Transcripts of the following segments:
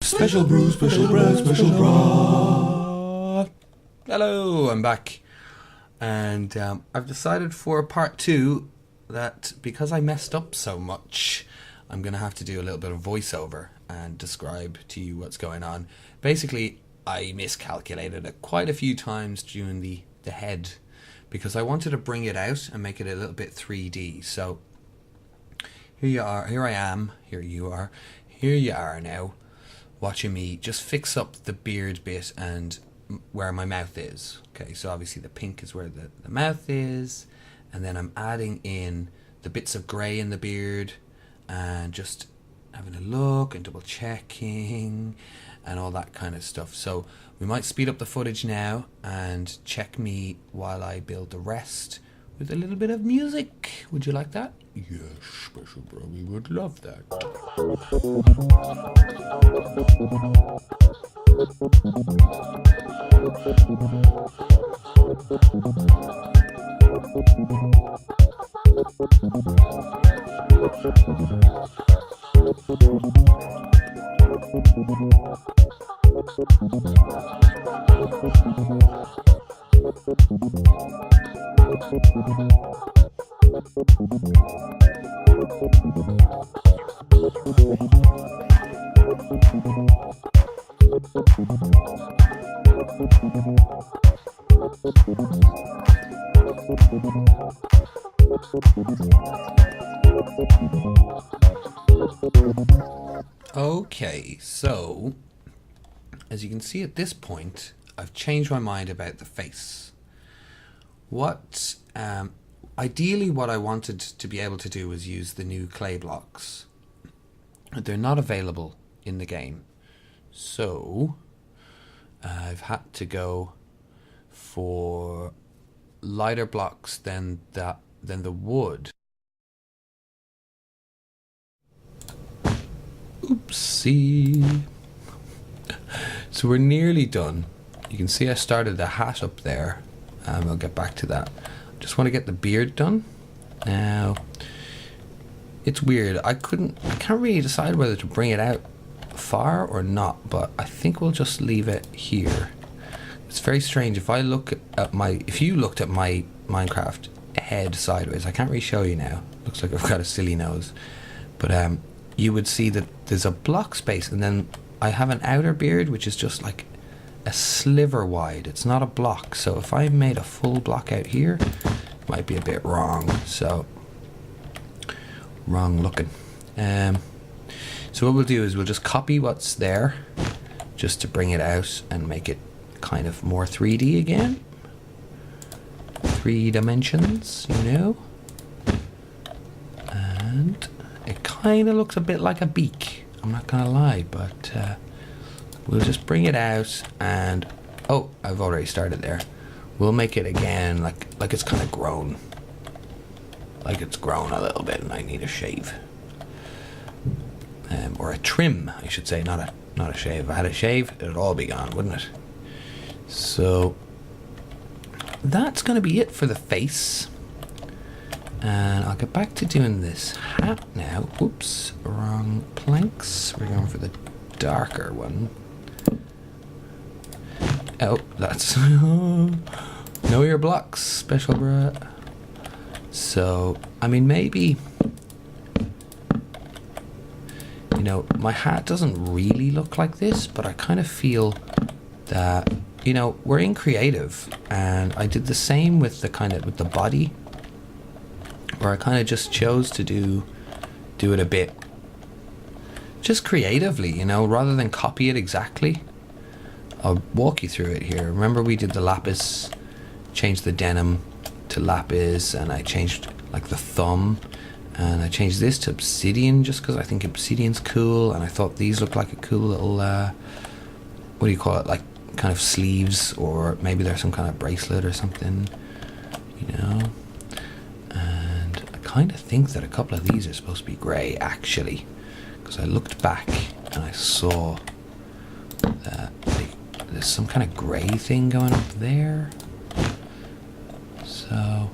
Special brew, special breh, special brah. Hello, I'm back. And I've decided for part 2 that because I messed up so much, I'm going to have to do a little bit of voiceover and describe to you what's going on. Basically, I miscalculated it quite a few times during the head because I wanted to bring it out and make it a little bit 3D. So here you are, here I am, here you are, here you are now, watching me just fix up the beard bit and where my mouth is. Okay, so obviously the pink is where the mouth is, and then I'm adding in the bits of grey in the beard and just having a look and double checking and all that kind of stuff. So we might speed up the footage now and check me while I build the rest with a little bit of music. Would you like that? Yes, Special Bro, we would love that. Okay, so as you can see at this point, I've changed my mind about the face. Ideally what I wanted to be able to do was use the new clay blocks. They're not available in the game, so I've had to go for lighter blocks than the wood. Oopsie. So we're nearly done. You can see I started the hat up there, and we'll get back to that. Just want to get the beard done. Now, it's weird. I can't really decide whether to bring it out far or not, but I think we'll just leave it here. It's very strange. If you looked at my Minecraft head sideways, I can't really show you now. Looks like I've got a silly nose, but you would see that there's a block space, and then I have an outer beard which is just like a sliver wide. It's not a block, so if I made a full block out here, it might be a bit wrong. So wrong looking. So what we'll do is we'll just copy what's there just to bring it out and make it kind of more 3D again. 3 dimensions, you know. And it kind of looks a bit like a beak, I'm not gonna lie, but we'll just bring it out and oh, I've already started there. We'll make it again like it's kind of grown. Like it's grown a little bit and I need a shave. Or a trim, I should say, not a shave. If I had a shave, it'd all be gone, wouldn't it? So that's gonna be it for the face. And I'll get back to doing this hat now. Whoops, wrong planks. We're going for the darker one. Oh, that's know your blocks, Special Breh. So, I mean, maybe, you know, my hat doesn't really look like this, but I kind of feel that, you know, we're in creative, and I did the same with the body, where I kind of just chose to do it a bit just creatively, you know, rather than copy it exactly. I'll walk you through it here. Remember we did the lapis, changed the denim to lapis, and I changed like the thumb, and I changed this to obsidian just because I think obsidian's cool, and I thought these looked like a cool little what do you call it, like kind of sleeves, or maybe there's some kind of bracelet or something, you know. And I kind of think that a couple of these are supposed to be grey actually, because I looked back and I saw that there's some kind of grey thing going up there. So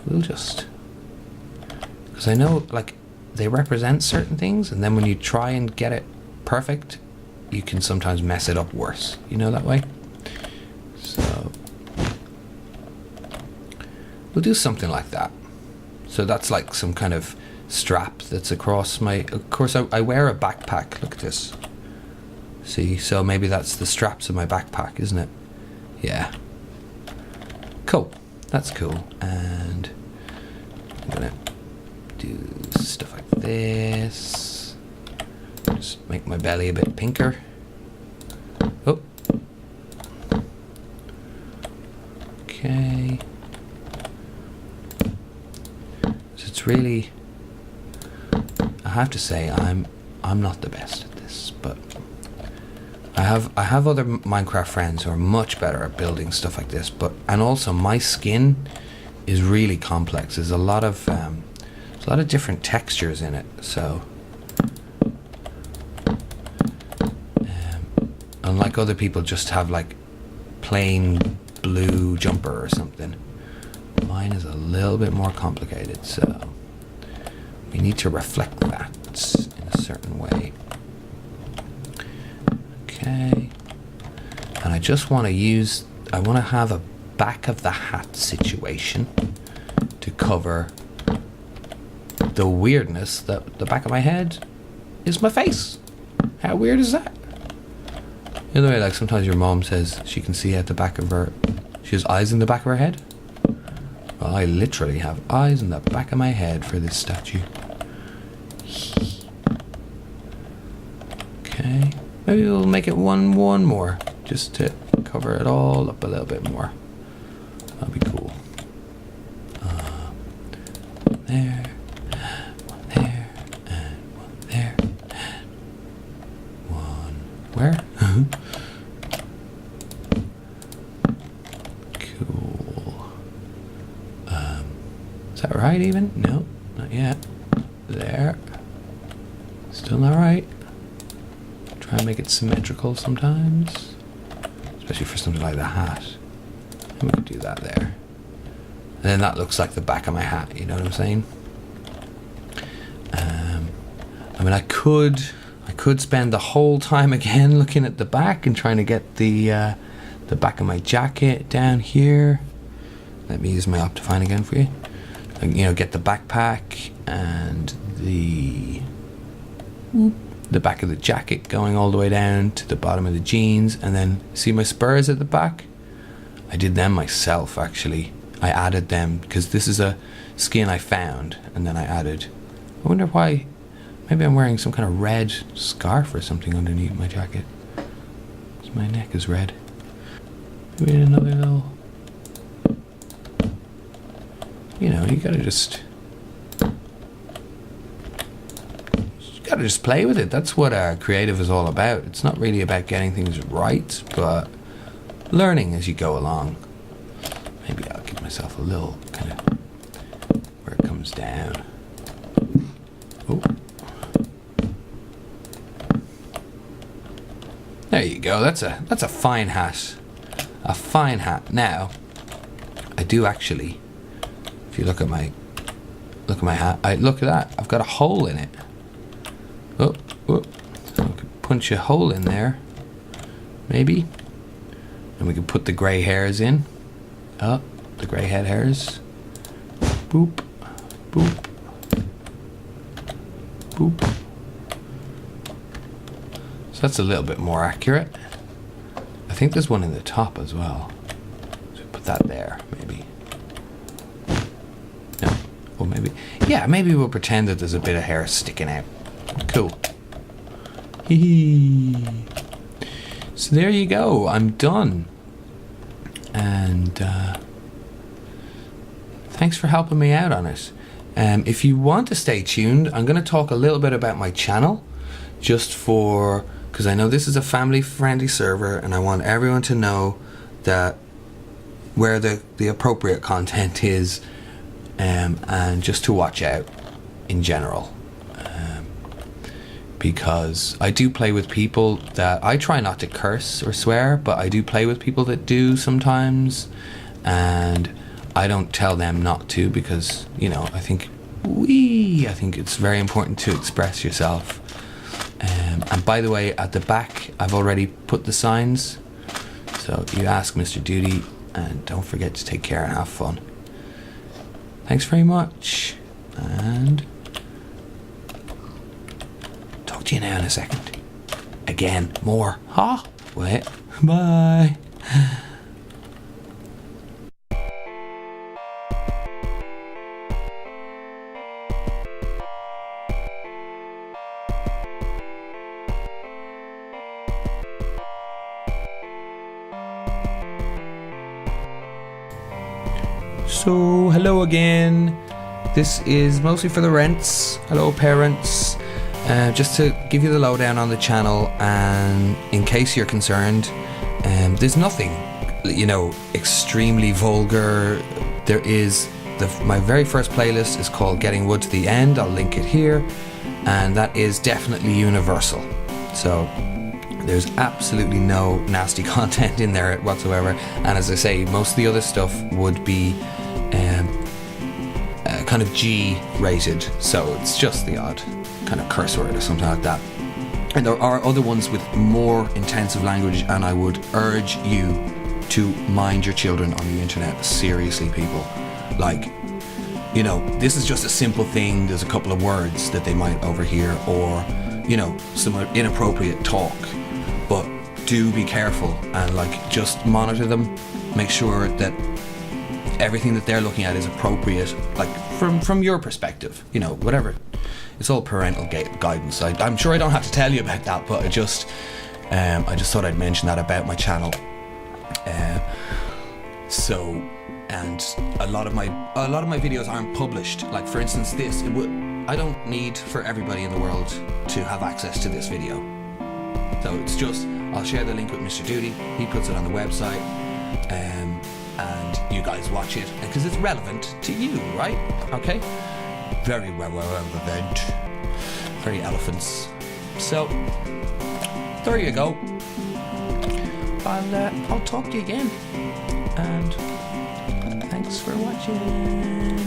we'll just, because I know like they represent certain things, and then when you try and get it perfect, you can sometimes mess it up worse, you know, that way. So we'll do something like that. So that's like some kind of strap that's across my, of course I wear a backpack, look at this, see, so maybe that's the straps of my backpack, isn't it? Yeah, cool, that's cool. And I'm gonna do stuff like this, just make my belly a bit pinker. Oh, okay, so it's really, I have to say I'm not the best at this, but I have other Minecraft friends who are much better at building stuff like this. But and also my skin is really complex. There's a lot of different textures in it. So unlike other people just have like plain blue jumper or something, mine is a little bit more complicated. So we need to reflect that in a certain way. Okay. And I just want to I want to have a back of the hat situation to cover the weirdness that the back of my head is my face. How weird is that? You know, like sometimes your mom says she can see at the back of her, she has eyes in the back of her head. Well, I literally have eyes in the back of my head for this statue. Okay, maybe we'll make it one more, just to cover it all up a little bit more. That'll be cool. One there, one there, and one there, and one where? Cool. Is that right even? No, not yet. There. Still not right. Try and make it symmetrical sometimes. Especially for something like the hat. And we could do that there. And then that looks like the back of my hat, you know what I'm saying? I mean, I could spend the whole time again looking at the back and trying to get the back of my jacket down here. Let me use my Optifine again for you. And, you know, get the backpack and the back of the jacket going all the way down to the bottom of the jeans, and then see my spurs at the back? I did them myself, actually. I added them because this is a skin I found, and then I added. I wonder why. Maybe I'm wearing some kind of red scarf or something underneath my jacket. My neck is red. Maybe another little. You know, you gotta just play with it. That's what creative is all about. It's not really about getting things right, but learning as you go along. Maybe I'll give myself a little kind of where it comes down. Oh. There you go. That's a fine hat. A fine hat. Now, I do actually, if you look at my hat, look at that. I've got a hole in it. Oh, so I could punch a hole in there, maybe, and we could put the grey hairs in. Oh, the grey head hairs. Boop, boop, boop. So that's a little bit more accurate. I think there's one in the top as well. So put that there, maybe. No, or maybe, yeah, maybe we'll pretend that there's a bit of hair sticking out. Cool. Hee. So there you go. I'm done. And thanks for helping me out on it. If you want to stay tuned, I'm going to talk a little bit about my channel, just for, because I know this is a family-friendly server, and I want everyone to know that where the appropriate content is, and just to watch out in general. Because I do play with people that, I try not to curse or swear, but I do play with people that do sometimes, and I don't tell them not to, because, you know, I think it's very important to express yourself, And by the way, at the back, I've already put the signs. So you ask MrDoody, and don't forget to take care and have fun. Thanks very much, and talk to you now in a second. Again, more. Huh? Wait. Bye. So, hello again. This is mostly for the rents. Hello, parents. Just to give you the lowdown on the channel, and in case you're concerned, there's nothing, you know, extremely vulgar. There is my very first playlist is called Getting Wood to the End. I'll link it here, and that is definitely universal. So there's absolutely no nasty content in there whatsoever. And as I say, most of the other stuff would be kind of G rated, so it's just the odd kind of curse word or something like that. And there are other ones with more intensive language, and I would urge you to mind your children on the internet. Seriously, people. Like, you know, this is just a simple thing. There's a couple of words that they might overhear, or, you know, some inappropriate talk. But do be careful and, like, just monitor them. Make sure that everything that they're looking at is appropriate, like from your perspective, you know, whatever. It's all parental guidance. I'm sure I don't have to tell you about that, but I just thought I'd mention that about my channel. So, and a lot of my videos aren't published. Like, for instance, this, I don't need for everybody in the world to have access to this video. So it's just, I'll share the link with MrDoody. He puts it on the website. And you guys watch it because it's relevant to you, right? Okay? Very well relevant. Very elephants. So, there you go. I'll talk to you again. And thanks for watching.